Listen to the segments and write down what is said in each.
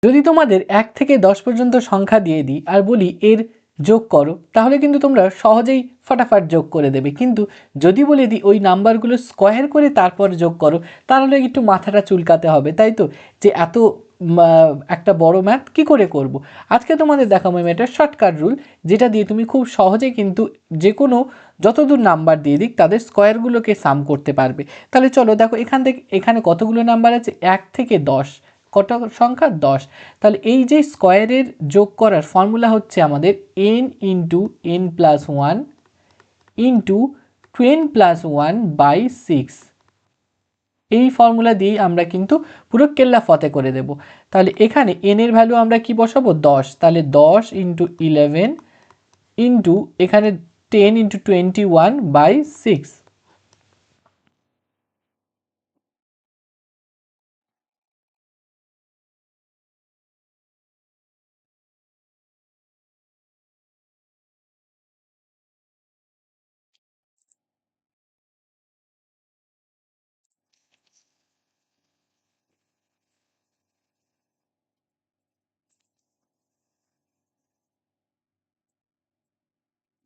যদি তোমাদের 1 থেকে 10 পর্যন্ত সংখ্যা দিয়ে দিই আর বলি এর যোগ করো, তাহলে কিন্তু তোমরা সহজেই ফটাফট যোগ করে দেবে। কিন্তু যদি বলে দিই ওই নাম্বারগুলো স্কোয়ার করে তারপর যোগ করো, তাহলে একটু মাথাটা চুলকাতে হবে, তাই তো? যে এত একটা বড় ম্যাথ কি করে করব। আজকে তোমাদের দেখাবো আমি একটা শর্টকাট রুল, যেটা দিয়ে তুমি খুব সহজে কিন্তু যে কোনো যতদূর নাম্বার দিয়ে দিক তাদের স্কোয়ারগুলোকে সাম করতে পারবে। তাহলে চলো দেখো, এখান থেকে এখানে কতগুলো নাম্বার আছে, 1 থেকে 10, কত সংখ্যা 10। তাহলে এই যে স্কোয়ারের যোগ করার ফর্মুলা হচ্ছে আমাদের n into n plus 1 into 2n plus 1 by 6। এই ফর্মুলা দিয়েই আমরা কিন্তু পুরো কেল্লা ফতে করে দেব। তাহলে এখানে n এর ভ্যালু আমরা কি বসাবো, 10। তাহলে 10 ইন্টু 11 ইন্টু এখানে 10 ইন্টু 21 বাই 6।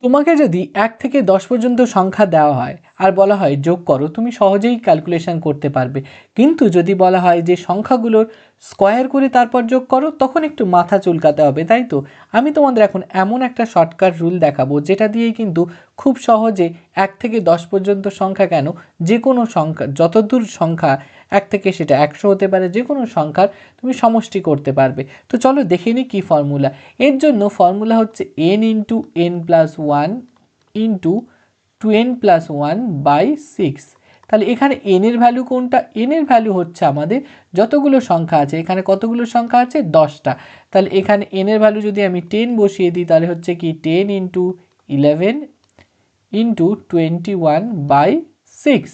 তোমাকে যদি 1 থেকে 10 পর্যন্ত সংখ্যা দেওয়া হয় আর বলা হয় যোগ করো, তুমি সহজেই ক্যালকুলেশন করতে পারবে। কিন্তু যদি বলা হয় যে সংখ্যাগুলোর স্কোয়ার করে তারপর যোগ করো, তখন একটু মাথা চুলকাতে হবে, তাই তো? আমি তোমাদের এখন এমন একটা শর্টকাট রুল দেখাবো, যেটা দিয়েই কিন্তু খুব সহজে 1 থেকে 10 পর্যন্ত সংখ্যা কেন, যে কোনো সংখ্যা, যতদূর সংখ্যা 1 থেকে সেটা 100 হতে পারে, যে কোনো সংখ্যার তুমি সমষ্টি করতে পারবে। তো চলো দেখে নিই কী ফর্মুলা। এর জন্য ফর্মুলা হচ্ছে n into n plus 1 into 2n plus 1 by 6। তাহলে এখানে n এর ভ্যালু কোনটা, n এর ভ্যালু হচ্ছে আমাদের যতগুলো সংখ্যা আছে, এখানে কতগুলো সংখ্যা আছে, 10টা। তাহলে এখানে n এর ভ্যালু যদি আমি 10 বসিয়ে দিই, তাহলে হচ্ছে কি 10 ইন্টু 11 ইন্টু 21 বাই 6।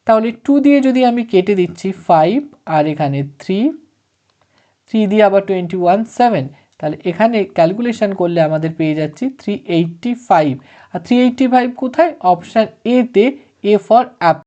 তাহলে 2 দিয়ে যদি আমি কেটে দিচ্ছি 5, আর এখানে 3 দিয়ে আবার 21 7। তাহলে এখানে ক্যালকুলেশন করলে আমাদের পেয়ে যাচ্ছি 385। আর 385 কোথায়, অপশান এ তে, এ ফর অ্যাপল।